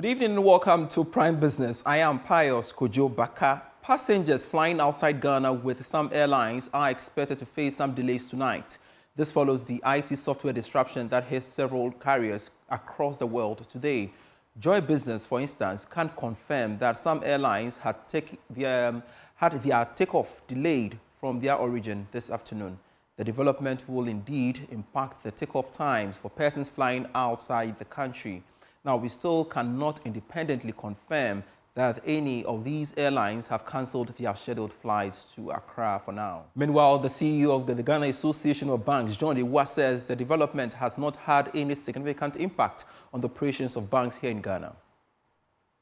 Good evening and welcome to Prime Business. I am Pius Kojo Baka. Passengers flying outside Ghana with some airlines are expected to face some delays tonight. This follows the IT software disruption that hit several carriers across the world today. Joy Business, for instance, can confirm that some airlines had their takeoff delayed from their origin this afternoon. The development will indeed impact the takeoff times for persons flying outside the country. Now, we still cannot independently confirm that any of these airlines have cancelled their scheduled flights to Accra for now. Meanwhile, the CEO of the Ghana Association of Banks, John Ewa, says the development has not had any significant impact on the operations of banks here in Ghana.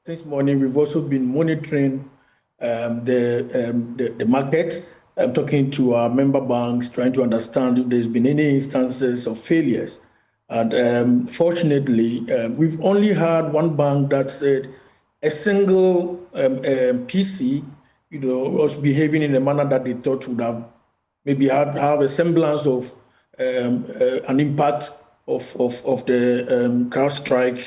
This morning, we've also been monitoring the market. I'm talking to our member banks, trying to understand if there's been any instances of failures. And fortunately, we've only had one bank that said a single PC, was behaving in a manner that they thought would have maybe have a semblance of an impact of the CrowdStrike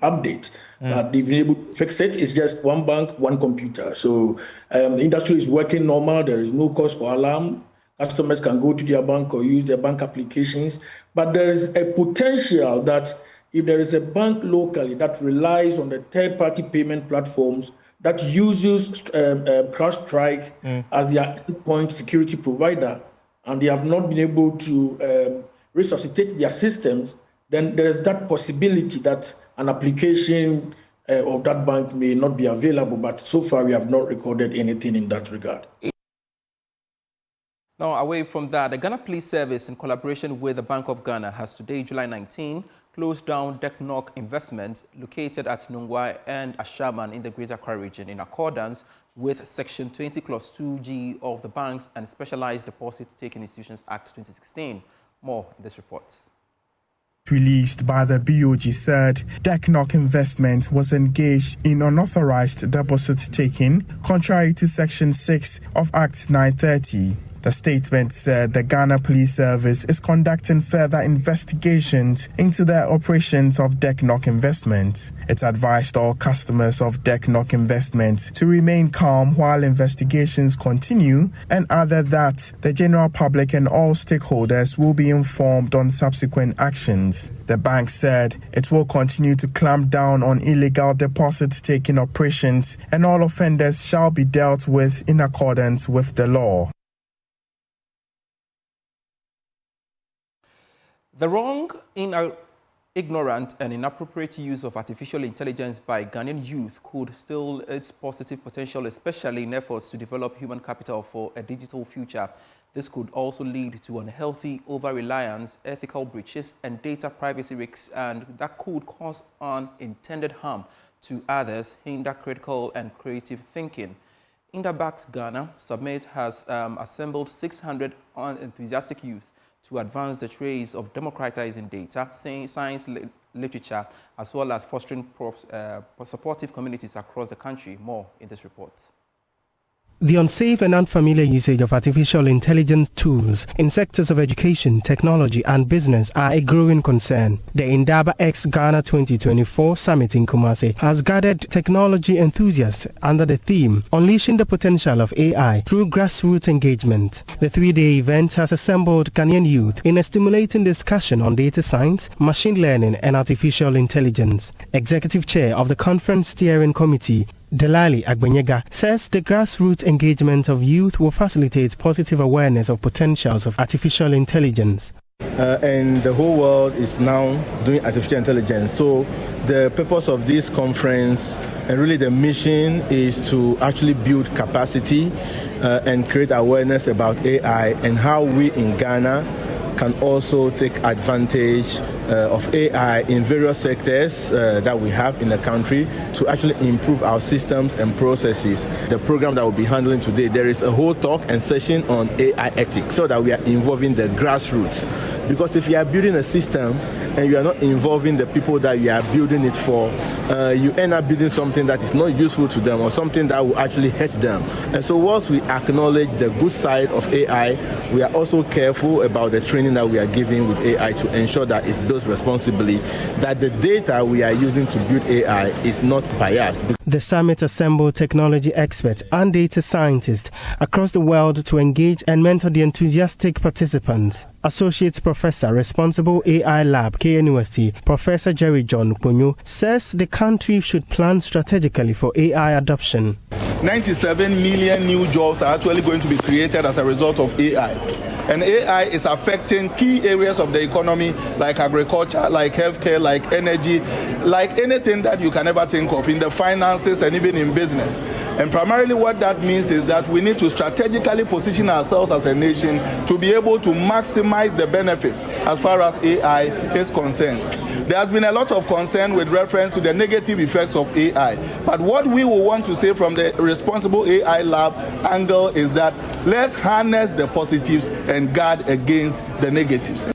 update. But they've been able to fix it. It's just one bank, one computer. So the industry is working normal. There is no cause for alarm. Customers can go to their bank or use their bank applications. But there is a potential that if there is a bank locally that relies on the third-party payment platforms that uses CrowdStrike as their endpoint security provider, and they have not been able to resuscitate their systems, then there is that possibility that an application of that bank may not be available. But so far, we have not recorded anything in that regard. Now, away from that, the Ghana Police Service, in collaboration with the Bank of Ghana, has today, July 19, closed down Deknok Investments located at Nungwa and Ashaman in the Greater Accra region in accordance with Section 20, Clause 2G of the Banks and Specialized Deposit-Taking Institutions Act 2016. More in this report. Released by the BOG said Deknok Investment was engaged in unauthorized deposit-taking, contrary to Section 6 of Act 930. The statement said the Ghana Police Service is conducting further investigations into the operations of Deknok Investment. It advised all customers of Deknok Investment to remain calm while investigations continue and added that the general public and all stakeholders will be informed on subsequent actions. The bank said it will continue to clamp down on illegal deposit-taking operations and all offenders shall be dealt with in accordance with the law. The wrong, ignorant and inappropriate use of artificial intelligence by Ghanaian youth could still its positive potential, especially in efforts to develop human capital for a digital future. This could also lead to unhealthy over-reliance, ethical breaches, and data privacy risks, and that could cause unintended harm to others, hinder critical and creative thinking. IndabaX Ghana Summit has assembled 600 enthusiastic youth to advance the traits of democratizing data, science, literature, as well as fostering supportive communities across the country. More in this report. The unsafe and unfamiliar usage of artificial intelligence tools in sectors of education, technology and business are a growing concern. The IndabaX Ghana 2024 Summit in Kumasi has gathered technology enthusiasts under the theme Unleashing the Potential of AI through Grassroots Engagement. The three-day event has assembled Ghanaian youth in a stimulating discussion on data science, machine learning and artificial intelligence. Executive Chair of the Conference Steering Committee, Delali Agbenyega, says the grassroots engagement of youth will facilitate positive awareness of potentials of artificial intelligence. And the whole world is now doing artificial intelligence. So the purpose of this conference and really the mission is to actually build capacity and create awareness about AI and how we in Ghana can also take advantage of AI in various sectors that we have in the country to actually improve our systems and processes. The program that we'll be handling today, there is a whole talk and session on AI ethics so that we are involving the grassroots. Because if you are building a system and you are not involving the people that you are building it for, you end up building something that is not useful to them or something that will actually hurt them. And so once we acknowledge the good side of AI, we are also careful about the training that we are giving with AI to ensure that it's built details responsibly, that the data we are using to build AI is not biased. The summit assembled technology experts and data scientists across the world to engage and mentor the enthusiastic participants. Associate Professor, Responsible AI Lab, KNUST, Professor Jerry John Ponyo, says the country should plan strategically for AI adoption. 97 million new jobs are actually going to be created as a result of AI. And AI is affecting key areas of the economy like agriculture, like healthcare, like energy, like anything that you can ever think of in the finances and even in business. And primarily what that means is that we need to strategically position ourselves as a nation to be able to maximize the benefits as far as AI is concerned. There has been a lot of concern with reference to the negative effects of AI. But what we will want to say from the Responsible AI Lab angle is that let's harness the positives and guard against the negatives.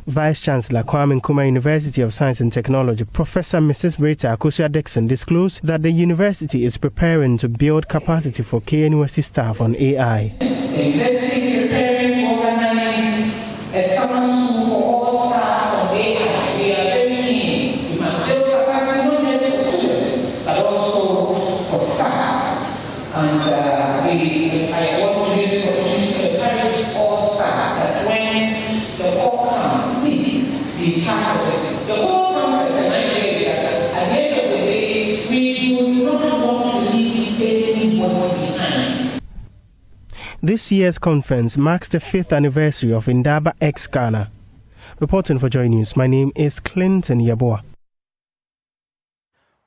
Vice Chancellor Kwame Nkrumah University of Science and Technology, Professor Mrs. Rita Akosia-Dixon disclosed that the university is preparing to build capacity for KNUST staff on AI. The university is preparing to organize a summer school for all staff on AI. We are very keen. We must build capacity not just for students, but also for staff. And I want to use this opportunity to encourage all staff that when the call comes, please be part of it. The whole concept and idea is that at the end of the day, we do not want to leave anybody behind. This year's conference marks the 5th anniversary of IndabaX Ghana. Reporting for Joy News, my name is Clinton Yaboa.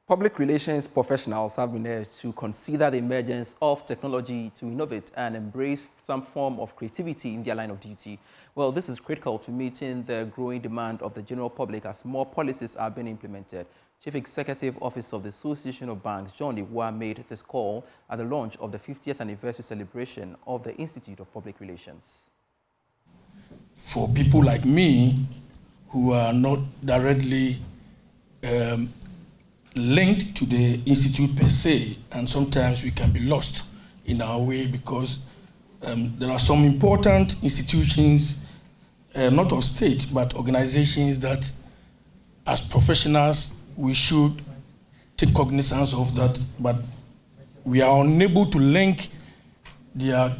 Public relations professionals have been urged to consider the emergence of technology to innovate and embrace some form of creativity in their line of duty. Well, this is critical to meeting the growing demand of the general public as more policies are being implemented. Chief Executive Officer of the Association of Banks, John Iwa, made this call at the launch of the 50th anniversary celebration of the Institute of Public Relations. For people like me who are not directly linked to the institute per se, and sometimes we can be lost in our way because there are some important institutions, not of state, but organizations that as professionals we should take cognizance of that, but we are unable to link their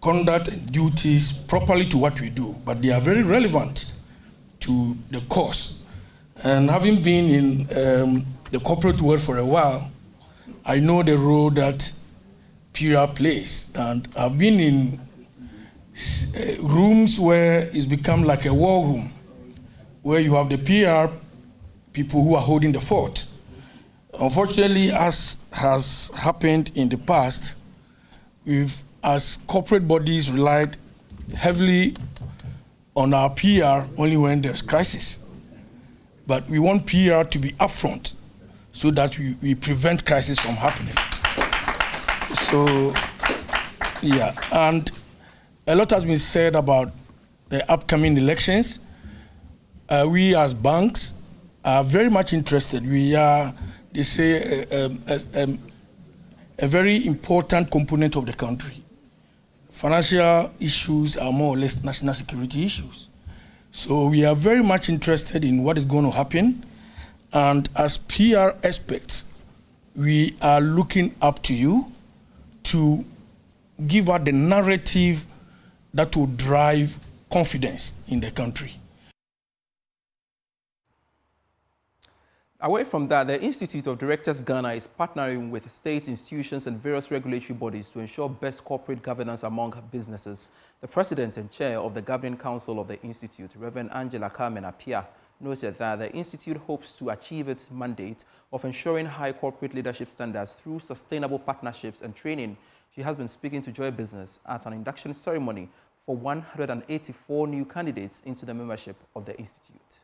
conduct and duties properly to what we do, but they are very relevant to the cause. And having been in the corporate world for a while, I know the role that PR plays. And I've been in rooms where it's become like a war room, where you have the PR people who are holding the fort. Unfortunately, as has happened in the past, we've, as corporate bodies, relied heavily on our PR only when there's crisis. But we want PR to be upfront so that we prevent crisis from happening. So, yeah, and a lot has been said about the upcoming elections. We as banks are very much interested. We are, they say, a very important component of the country. Financial issues are more or less national security issues. So we are very much interested in what is going to happen. And as PR experts, we are looking up to you to give out the narrative that will drive confidence in the country. Away from that, the Institute of Directors Ghana is partnering with state institutions and various regulatory bodies to ensure best corporate governance among businesses. The president and chair of the Governing Council of the Institute, Reverend Angela Carmen Apia, noted that the Institute hopes to achieve its mandate of ensuring high corporate leadership standards through sustainable partnerships and training. She has been speaking to Joy Business at an induction ceremony for 184 new candidates into the membership of the Institute.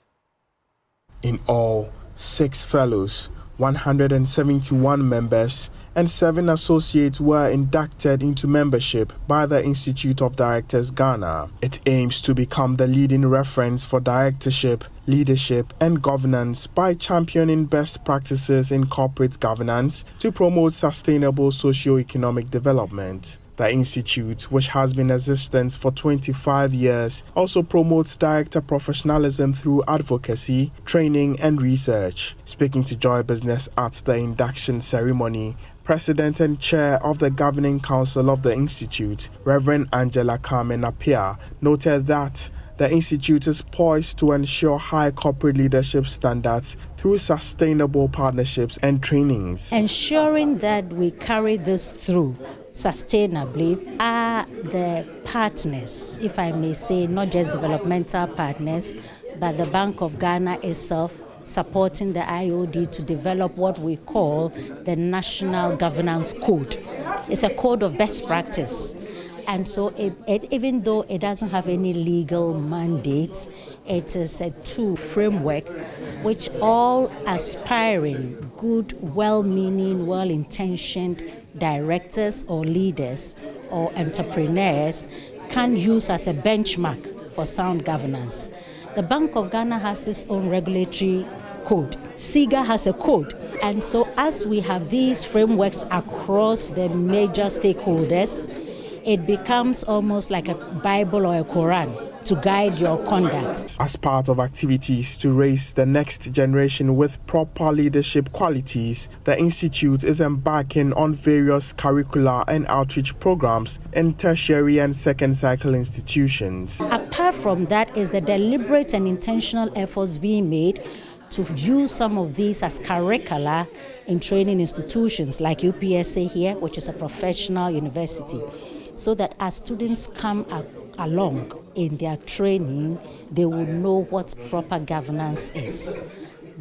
In all, 6 fellows, 171 members, and 7 associates were inducted into membership by the Institute of Directors Ghana. It aims to become the leading reference for directorship, leadership, and governance by championing best practices in corporate governance to promote sustainable socio-economic development. The institute, which has been in existence for 25 years, also promotes director professionalism through advocacy, training and research. Speaking to Joy Business at the induction ceremony, President and Chair of the Governing Council of the Institute, Reverend Angela Carmen Appiah, noted that the Institute is poised to ensure high corporate leadership standards through sustainable partnerships and trainings. Ensuring that we carry this through sustainably are the partners, if I may say, not just developmental partners, but the Bank of Ghana itself supporting the IOD to develop what we call the National Governance Code. It's a code of best practice. And so even though it doesn't have any legal mandate, it is a tool framework which all aspiring, good, well-meaning, well-intentioned directors or leaders or entrepreneurs can use as a benchmark for sound governance. The Bank of Ghana has its own regulatory code. SIGA has a code. And so as we have these frameworks across the major stakeholders, it becomes almost like a Bible or a Quran to guide your conduct. As part of activities to raise the next generation with proper leadership qualities, the Institute is embarking on various curricular and outreach programs in tertiary and second cycle institutions. Apart from that is the deliberate and intentional efforts being made to use some of these as curricula in training institutions like UPSA here, which is a professional university, so that as students come along in their training, they will know what proper governance is.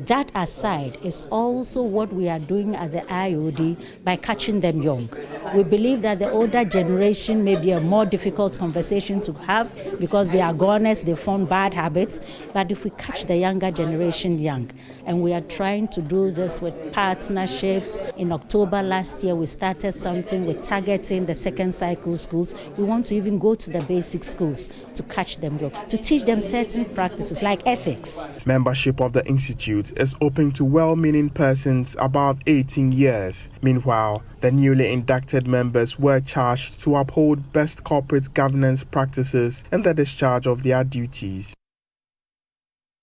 That aside is also what we are doing at the IOD by catching them young. We believe that the older generation may be a more difficult conversation to have because they are goners, they form bad habits. But if we catch the younger generation young, and we are trying to do this with partnerships. In October last year, we started something with targeting the second cycle schools. We want to even go to the basic schools to catch them young, to teach them certain practices like ethics. Membership of the Institute is open to well-meaning persons above 18 years. Meanwhile, the newly inducted members were charged to uphold best corporate governance practices in the discharge of their duties.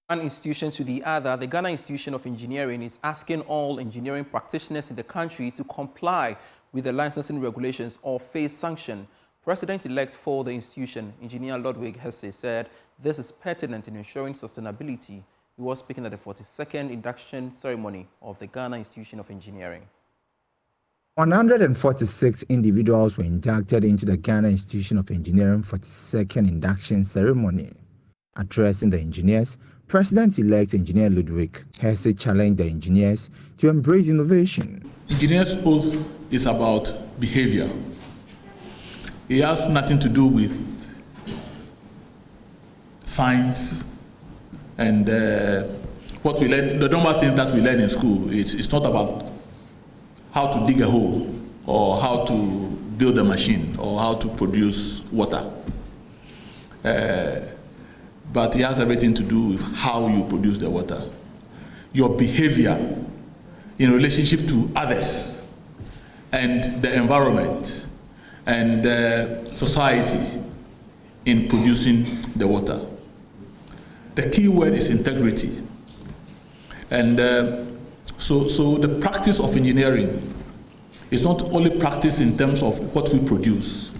One institution to the other, the Ghana Institution of Engineering is asking all engineering practitioners in the country to comply with the licensing regulations or face sanction. President-elect for the institution, Engineer Ludwig Hesse, said this is pertinent in ensuring sustainability. He was speaking at the 42nd induction ceremony of the Ghana Institution of Engineering. 146 individuals were inducted into the Ghana Institution of Engineering 42nd induction ceremony. Addressing the engineers, President-elect Engineer Ludwig Hesse challenged the engineers to embrace innovation. Engineer's oath is about behavior. It has nothing to do with science and what we learn. The normal things that we learn in school, it's not about how to dig a hole or how to build a machine or how to produce water. But it has everything to do with how you produce the water. Your behavior in relationship to others and the environment and society in producing the water. The key word is integrity. And so the practice of engineering is not only practice in terms of what we produce,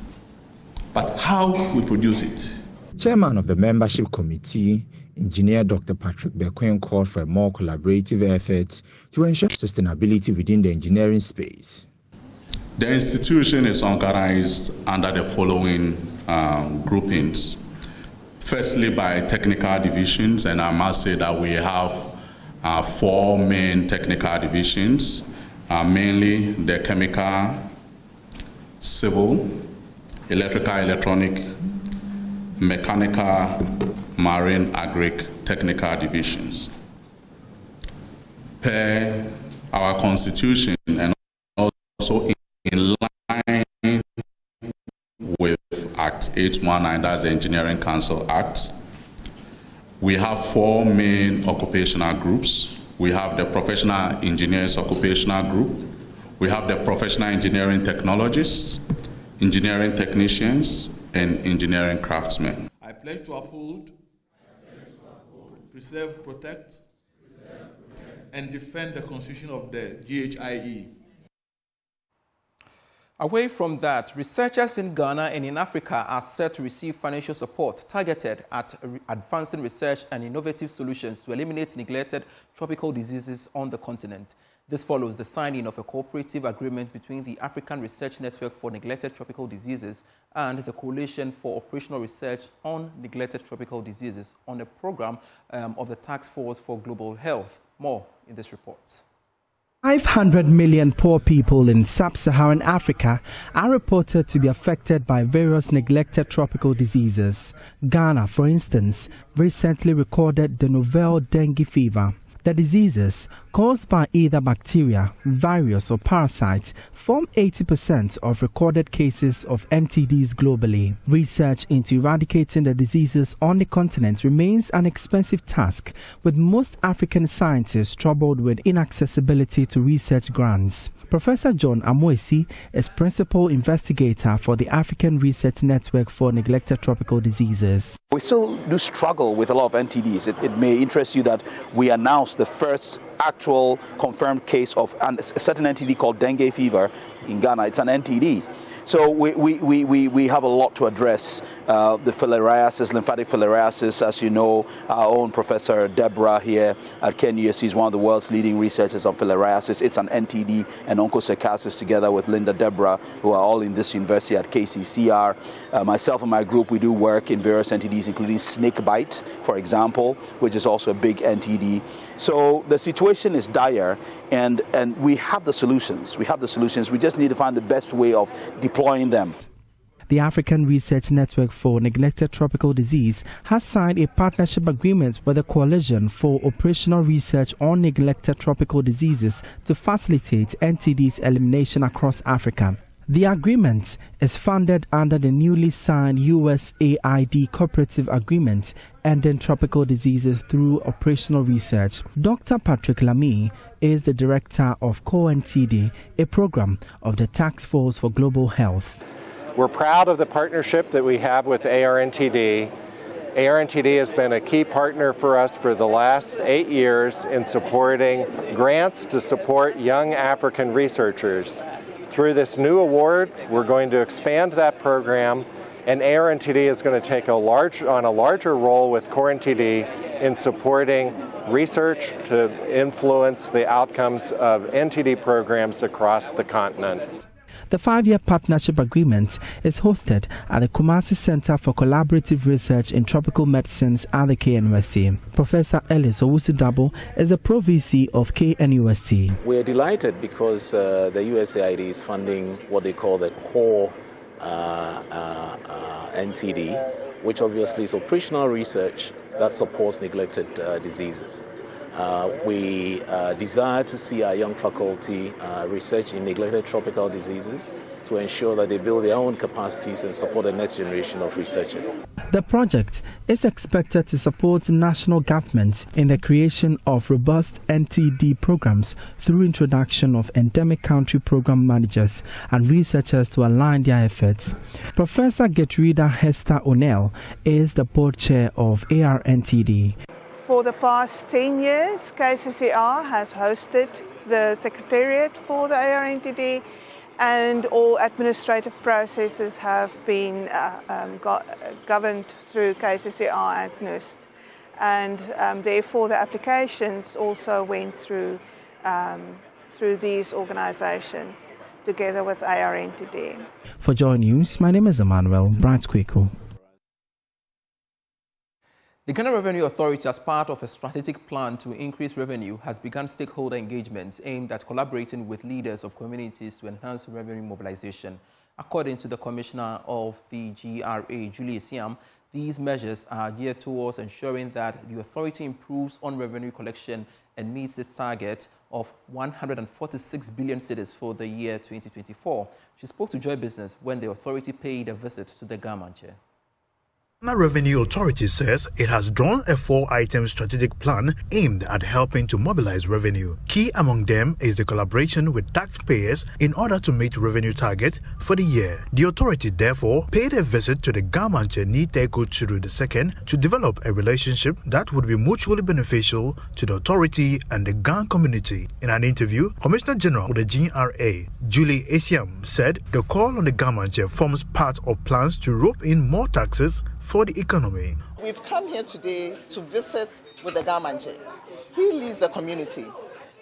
but how we produce it. Chairman of the membership committee, Engineer Dr. Patrick Bequin, called for a more collaborative effort to ensure sustainability within the engineering space. The institution is organized under the following groupings. Firstly, by technical divisions, and I must say that we have 4 main technical divisions, mainly the chemical, civil, electrical, electronic, mechanical, marine, agric technical divisions. Per our constitution and also in line with Act 819, that's the Engineering Council Act, we have 4 main occupational groups. We have the Professional Engineers Occupational Group, we have the Professional Engineering Technologists, engineering technicians, and engineering craftsmen. I pledge to uphold, preserve, protect, and defend the Constitution of the GHIE. Away from that, researchers in Ghana and in Africa are set to receive financial support targeted at advancing research and innovative solutions to eliminate neglected tropical diseases on the continent. This follows the signing of a cooperative agreement between the African Research Network for Neglected Tropical Diseases and the Coalition for Operational Research on Neglected Tropical Diseases on a program of the Task Force for Global Health. More in this report. 500 million poor people in sub-Saharan Africa are reported to be affected by various neglected tropical diseases. Ghana, for instance, recently recorded the novel dengue fever. The diseases, caused by either bacteria, virus or parasites, form 80% of recorded cases of NTDs globally. Research into eradicating the diseases on the continent remains an expensive task, with most African scientists troubled with inaccessibility to research grants. Professor John Amoesi is principal investigator for the African Research Network for Neglected Tropical Diseases. We still do struggle with a lot of NTDs. It may interest you that we announced the first actual confirmed case of a certain NTD called dengue fever in Ghana. It's an NTD. So we have a lot to address. The filariasis, lymphatic filariasis, as you know, our own Professor Deborah here at KNUST is one of the world's leading researchers on filariasis. It's an NTD and onchocerciasis together with Linda Deborah, who are all in this university at KCCR. Myself and my group, we do work in various NTDs, including snake bite, for example, which is also a big NTD. So the situation is dire, and we have the solutions. We have the solutions. We just need to find the best way of deploying them. The African Research Network for Neglected Tropical Disease has signed a partnership agreement with the Coalition for Operational Research on Neglected Tropical Diseases to facilitate NTDs elimination across Africa. The agreement is funded under the newly signed USAID Cooperative Agreement Ending Tropical Diseases Through Operational Research. Dr. Patrick Lamy is the director of CONTD, a program of the Task Force for Global Health. We're proud of the partnership that we have with ARNTD. ARNTD has been a key partner for us for the last 8 years in supporting grants to support young African researchers. Through this new award, we're going to expand that program, and ARNTD is going to take on a larger role with CORNTD in supporting research to influence the outcomes of NTD programs across the continent. The 5-year partnership agreement is hosted at the Kumasi Center for Collaborative Research in Tropical Medicines at the KNUST. Professor Ellis Owusu-Dabo is the Pro-VC of KNUST. We're delighted because the USAID is funding what they call the core NTD, which obviously is operational research that supports neglected diseases. We desire to see our young faculty research in neglected tropical diseases to ensure that they build their own capacities and support the next generation of researchers. The project is expected to support national governments in the creation of robust NTD programs through introduction of endemic country program managers and researchers to align their efforts. Professor Gertruda Hester O'Neill is the board chair of ARNTD. For the past 10 years, KCCR has hosted the Secretariat for the ARNTD, and all administrative processes have been governed through KCCR and KNUST. And therefore the applications also went through these organizations together with ARNTD. For Joy News, my name is Emmanuel Bright-Kweku. The Ghana Revenue Authority, as part of a strategic plan to increase revenue, has begun stakeholder engagements aimed at collaborating with leaders of communities to enhance revenue mobilization. According to the Commissioner of the GRA, Julie Siam, these measures are geared towards ensuring that the authority improves on revenue collection and meets its target of 146 billion cedis for the year 2024. She spoke to Joy Business when the authority paid a visit to the Gamanche. The Revenue Authority says it has drawn a 4-item strategic plan aimed at helping to mobilize revenue. Key among them is the collaboration with taxpayers in order to meet revenue targets for the year. The authority therefore paid a visit to the Gamanche Niteko Churu II to develop a relationship that would be mutually beneficial to the authority and the Gan community. In an interview, Commissioner General of the GRA, Julie Esiam, said the call on the Gamanche forms part of plans to rope in more taxes for the economy. We've come here today to visit with the Gamanche. He leads the community.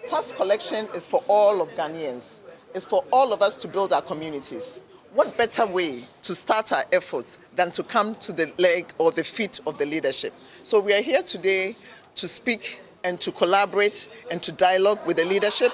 Tax collection is for all of Ghanaians. It's for all of us to build our communities. What better way to start our efforts than to come to the leg or the feet of the leadership? So we are here today to speak and to collaborate and to dialogue with the leadership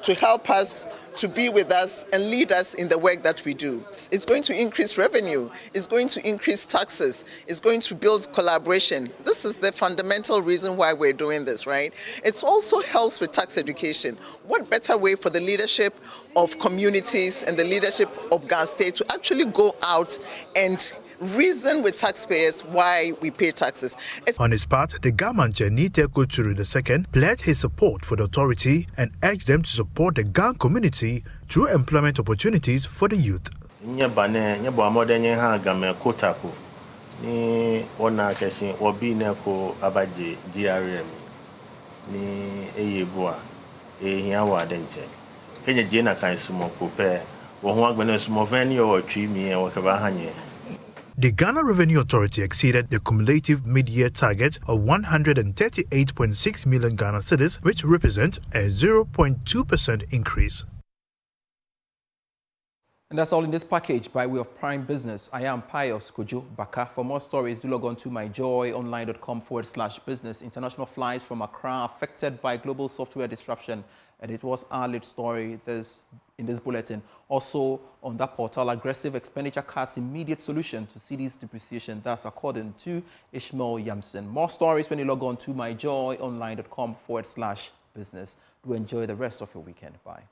to help us, to be with us and lead us in the work that we do. It's going to increase revenue, it's going to increase taxes, it's going to build collaboration. This is the fundamental reason why we're doing this, right? It also helps with tax education. What better way for the leadership of communities and the leadership of Ghana State to actually go out and reason with taxpayers why we pay taxes. On his part, the Gamanche Niteko Churu II pledged his support for the authority and urged them to support the Gan community through employment opportunities for the youth. The Ghana Revenue Authority exceeded the cumulative mid-year target of 138.6 million Ghana cedis, which represents a 0.2% increase. And that's all in this package by way of Prime Business. I am Pius Kojo Baka. For more stories, do log on to myjoyonline.com/business. International flights from Accra affected by global software disruption. And it was our lead story in this bulletin. Also on that portal, aggressive expenditure cuts immediate solution to cedis depreciation. That's according to Ishmael Yamson. More stories when you log on to myjoyonline.com/business. Do enjoy the rest of your weekend. Bye.